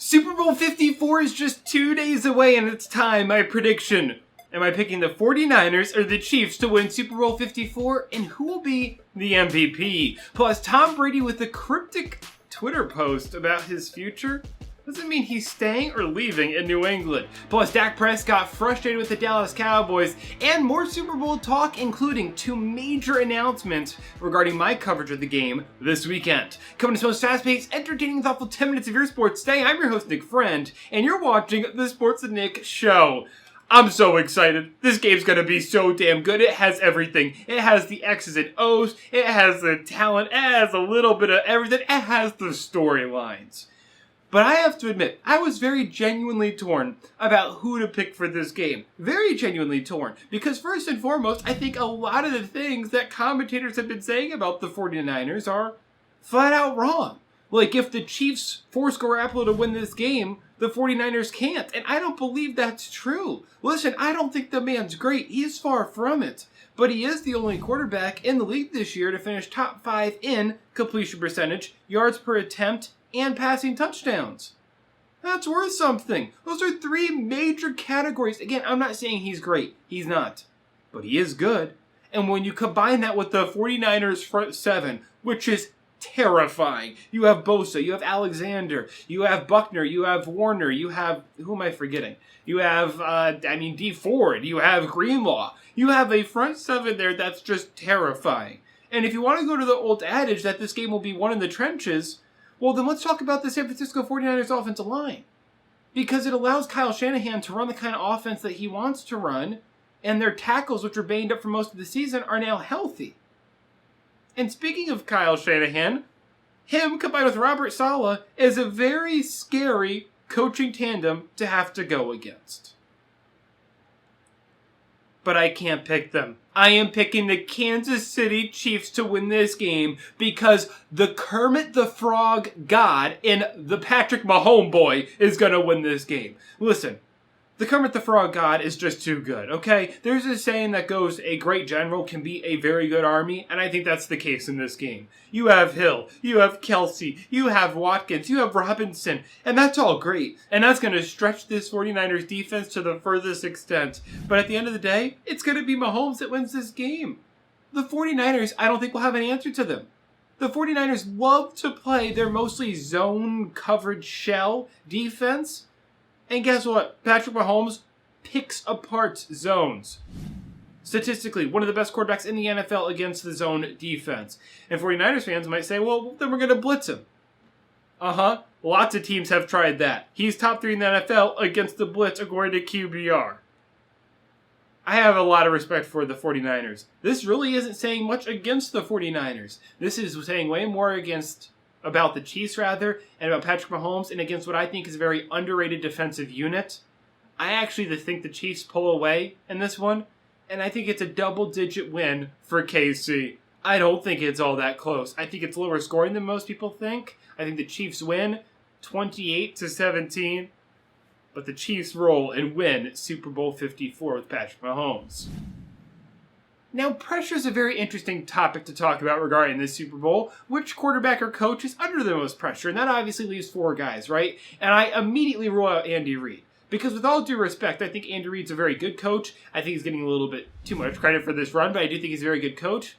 Super Bowl 54 is just 2 days away, and it's time. My prediction. Am I picking the 49ers or the Chiefs to win Super Bowl 54? And who will be the MVP? Plus, Tom Brady with a cryptic Twitter post about his future. Doesn't mean he's staying or leaving in New England. Plus, Dak Prescott frustrated with the Dallas Cowboys, and more Super Bowl talk, including 2 major announcements regarding my coverage of the game this weekend. Coming to some most fast-paced, entertaining, thoughtful 10 minutes of your sports day, I'm your host, Nick Friend, and you're watching the Sports with Nick Show. I'm so excited. This game's going to be so damn good. It has everything. It has the X's and O's. It has the talent. It has a little bit of everything. It has the storylines. But I have to admit, I was very genuinely torn about who to pick for this game. Very genuinely torn. Because first and foremost, I think a lot of the things that commentators have been saying about the 49ers are flat out wrong. Like, if the Chiefs force Garoppolo to win this game, the 49ers can't. And I don't believe that's true. Listen, I don't think the man's great. He's far from it. But he is the only quarterback in the league this year to finish top 5 in completion percentage, yards per attempt, and passing touchdowns. That's worth something. Those are 3 major categories. Again, I'm not saying he's great. He's not. But he is good. And when you combine that with the 49ers front 7, which is terrifying. You have Bosa, you have Alexander, you have Buckner, you have Warner, you have, who am I forgetting? You have, D Ford, you have Greenlaw. You have a front 7 there that's just terrifying. And if you want to go to the old adage that this game will be won in the trenches, well, then let's talk about the San Francisco 49ers offensive line. Because it allows Kyle Shanahan to run the kind of offense that he wants to run, and their tackles, which were banged up for most of the season, are now healthy. And speaking of Kyle Shanahan, him combined with Robert Saleh is a very scary coaching tandem to have to go against. But I can't pick them. I am picking the Kansas City Chiefs to win this game because the Kermit the Frog God in the Patrick Mahomes boy is going to win this game. Listen, the Kermit the Frog God is just too good, okay? There's a saying that goes, a great general can beat a very good army, and I think that's the case in this game. You have Hill, you have Kelsey, you have Watkins, you have Robinson, and that's all great. And that's going to stretch this 49ers defense to the furthest extent. But at the end of the day, it's going to be Mahomes that wins this game. The 49ers, I don't think will have an answer to them. The 49ers love to play their mostly zone coverage shell defense. And guess what? Patrick Mahomes picks apart zones. Statistically, one of the best quarterbacks in the NFL against the zone defense. And 49ers fans might say, well, then we're going to blitz him. Lots of teams have tried that. He's top 3 in the NFL against the blitz according to QBR. I have a lot of respect for the 49ers. This really isn't saying much against the 49ers. This is saying way more about the Chiefs, rather, and about Patrick Mahomes, and against what I think is a very underrated defensive unit. I actually think the Chiefs pull away in this one, and I think it's a double-digit win for KC. I don't think it's all that close. I think it's lower scoring than most people think. I think the Chiefs win 28-17, but the Chiefs roll and win Super Bowl 54 with Patrick Mahomes. Now, pressure is a very interesting topic to talk about regarding this Super Bowl. Which quarterback or coach is under the most pressure? And that obviously leaves 4 guys, right? And I immediately rule out Andy Reid. Because with all due respect, I think Andy Reid's a very good coach. I think he's getting a little bit too much credit for this run, but I do think he's a very good coach.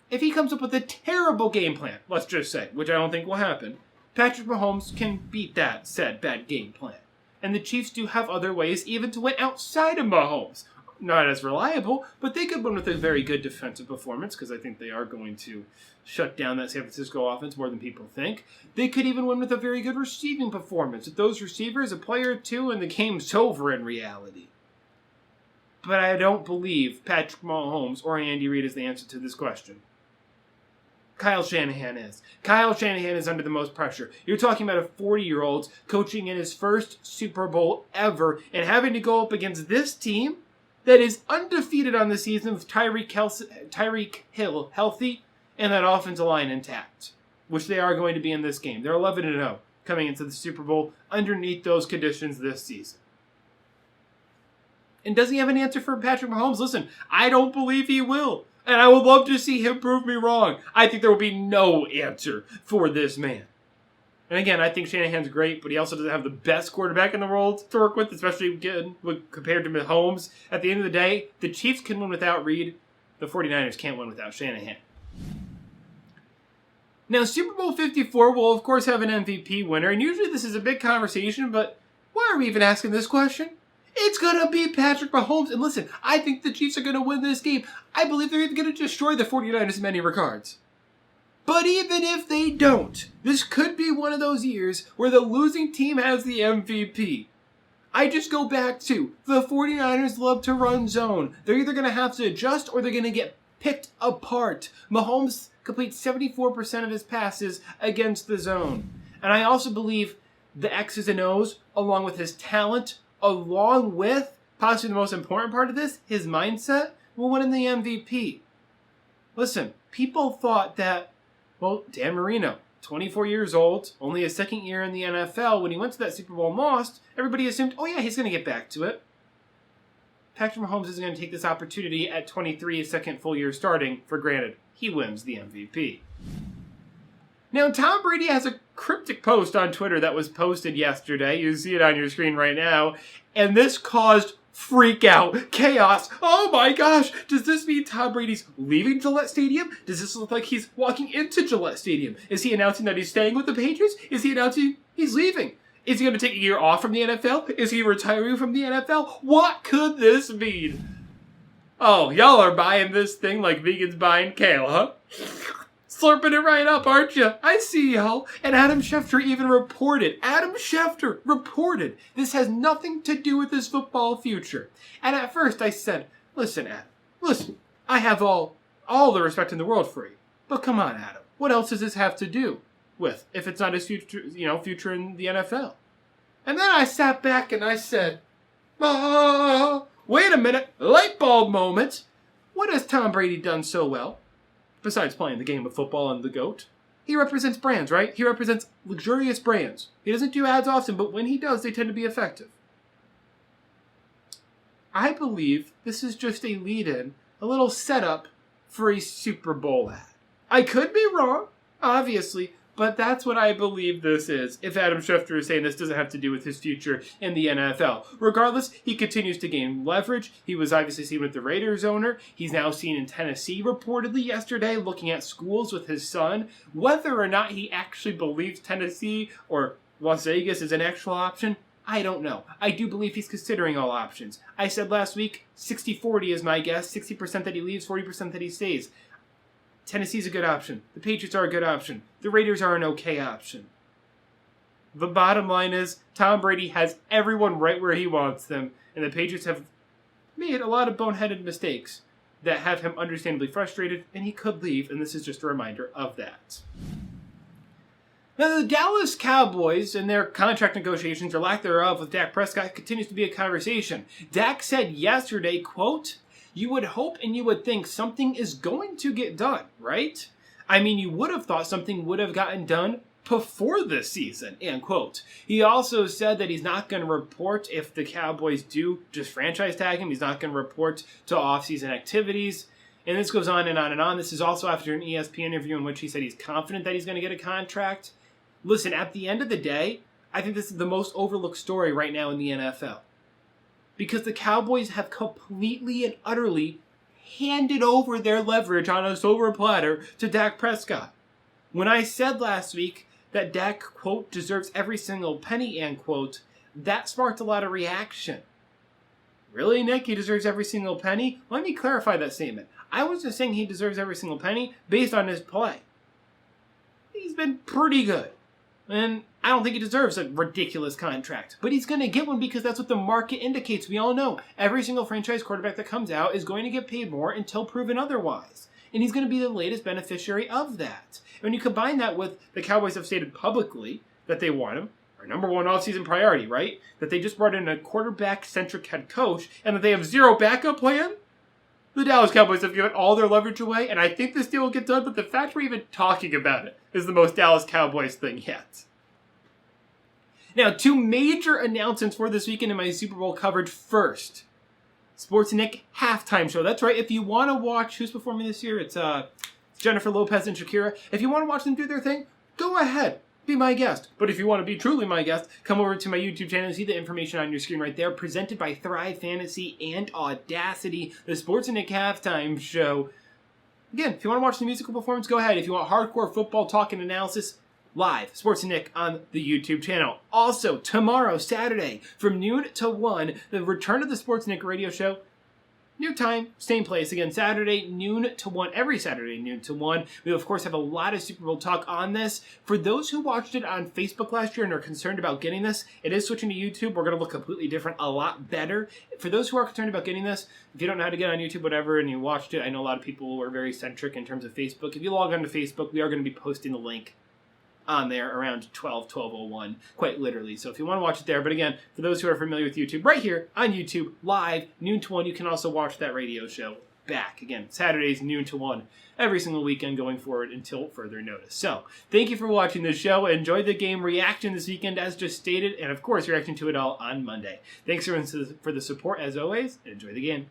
If he comes up with a terrible game plan, let's just say, which I don't think will happen, Patrick Mahomes can beat that said bad game plan. And the Chiefs do have other ways even to win outside of Mahomes. Not as reliable, but they could win with a very good defensive performance because I think they are going to shut down that San Francisco offense more than people think. They could even win with a very good receiving performance. With those receivers, a player or two, and the game's over in reality. But I don't believe Patrick Mahomes or Andy Reid is the answer to this question. Kyle Shanahan is. Kyle Shanahan is under the most pressure. You're talking about a 40-year-old coaching in his first Super Bowl ever and having to go up against this team that is undefeated on the season with Tyreek Hill healthy and that offensive line intact, which they are going to be in this game. They're 11-0 coming into the Super Bowl underneath those conditions this season. And does he have an answer for Patrick Mahomes? Listen, I don't believe he will. And I would love to see him prove me wrong. I think there will be no answer for this man. And again, I think Shanahan's great, but he also doesn't have the best quarterback in the world to work with, especially compared to Mahomes. At the end of the day, the Chiefs can win without Reed. The 49ers can't win without Shanahan. Now, Super Bowl 54 will, of course, have an MVP winner, and usually this is a big conversation, but why are we even asking this question? It's going to be Patrick Mahomes, and listen, I think the Chiefs are going to win this game. I believe they're even going to destroy the 49ers in many regards. But even if they don't, this could be one of those years where the losing team has the MVP. I just go back to, the 49ers love to run zone. They're either going to have to adjust or they're going to get picked apart. Mahomes completes 74% of his passes against the zone. And I also believe the X's and O's, along with his talent, along with, possibly the most important part of this, his mindset, will win in the MVP. Listen, people thought that, well, Dan Marino, 24 years old, only his second year in the NFL, when he went to that Super Bowl and lost, everybody assumed, oh yeah, he's going to get back to it. Patrick Mahomes isn't going to take this opportunity at 23, his second full year starting, for granted. He wins the MVP. Now, Tom Brady has a cryptic post on Twitter that was posted yesterday. You see it on your screen right now. And this caused freak out, chaos. Oh my gosh, does this mean Tom Brady's leaving Gillette Stadium? Does this look like he's walking into Gillette Stadium? Is he announcing that he's staying with the Patriots? Is he announcing he's leaving? Is he going to take a year off from the NFL? Is he retiring from the NFL? What could this mean? Oh, y'all are buying this thing like vegans buying kale, huh? Slurping it right up, aren't you? I see y'all. And Adam Schefter even reported. This has nothing to do with his football future. And at first I said, listen, Adam, listen, I have all the respect in the world for you. But come on, Adam, what else does this have to do with if it's not his future, future in the NFL? And then I sat back and I said, wait a minute, light bulb moment. What has Tom Brady done so well? Besides playing the game of football and the GOAT. He represents brands, right? He represents luxurious brands. He doesn't do ads often, but when he does, they tend to be effective. I believe this is just a lead-in, a little setup for a Super Bowl ad. I could be wrong, obviously, but that's what I believe this is, if Adam Schefter is saying this doesn't have to do with his future in the NFL. Regardless, he continues to gain leverage. He was obviously seen with the Raiders owner. He's now seen in Tennessee reportedly yesterday, looking at schools with his son. Whether or not he actually believes Tennessee or Las Vegas is an actual option, I don't know. I do believe he's considering all options. I said last week, 60-40 is my guess. 60% that he leaves, 40% that he stays. Tennessee's a good option. The Patriots are a good option. The Raiders are an okay option. The bottom line is, Tom Brady has everyone right where he wants them, and the Patriots have made a lot of boneheaded mistakes that have him understandably frustrated, and he could leave, and this is just a reminder of that. Now, the Dallas Cowboys and their contract negotiations, or lack thereof, with Dak Prescott continues to be a conversation. Dak said yesterday, quote, "You would hope and you would think something is going to get done, right? I mean, you would have thought something would have gotten done before this season," end quote. He also said that he's not going to report if the Cowboys do just franchise tag him. He's not going to report to offseason activities. And this goes on and on and on. This is also after an ESPN interview in which he said he's confident that he's going to get a contract. Listen, at the end of the day, I think this is the most overlooked story right now in the NFL. Because the Cowboys have completely and utterly handed over their leverage on a silver platter to Dak Prescott. When I said last week that Dak, quote, deserves every single penny, end quote, that sparked a lot of reaction. Really, Nick? He deserves every single penny? Let me clarify that statement. I wasn't saying he deserves every single penny based on his play. He's been pretty good. And I don't think he deserves a ridiculous contract. But he's going to get one because that's what the market indicates. We all know every single franchise quarterback that comes out is going to get paid more until proven otherwise. And he's going to be the latest beneficiary of that. And when you combine that with the Cowboys have stated publicly that they want him, our number one offseason priority, right? That they just brought in a quarterback-centric head coach and that they have zero backup plan. The Dallas Cowboys have given all their leverage away, and I think this deal will get done, but the fact we're even talking about it is the most Dallas Cowboys thing yet. Now, two major announcements for this weekend in my Super Bowl coverage. First, Sports Nick halftime show. That's right, if you want to watch who's performing this year, it's Jennifer Lopez and Shakira. If you want to watch them do their thing, go ahead. be my guest. But if you want to be truly my guest, come over to my YouTube channel and see the information on your screen right there, presented by Thrive Fantasy and Audacity, the Sports and Nick Halftime Show. Again, if you want to watch the musical performance, go ahead. If you want hardcore football talk and analysis, live, Sports and Nick on the YouTube channel. Also, tomorrow, Saturday, from noon to 1, the return of the Sports and Nick radio show. New time, same place. Again, Saturday, noon to 1. Every Saturday, noon to 1. We, of course, have a lot of Super Bowl talk on this. For those who watched it on Facebook last year and are concerned about getting this, it is switching to YouTube. We're going to look completely different, a lot better. For those who are concerned about getting this, if you don't know how to get on YouTube, whatever, and you watched it, I know a lot of people are very centric in terms of Facebook. If you log on to Facebook, we are going to be posting the link on there around 12:01, quite literally. So if you want to watch it there, but again, for those who are familiar with YouTube, right here on YouTube, live, noon to 1, you can also watch that radio show back. Again, Saturdays, noon to 1, every single weekend going forward until further notice. So, thank you for watching this show. Enjoy the game reaction this weekend, as just stated, and of course, reacting to it all on Monday. Thanks everyone for the support, as always, and enjoy the game.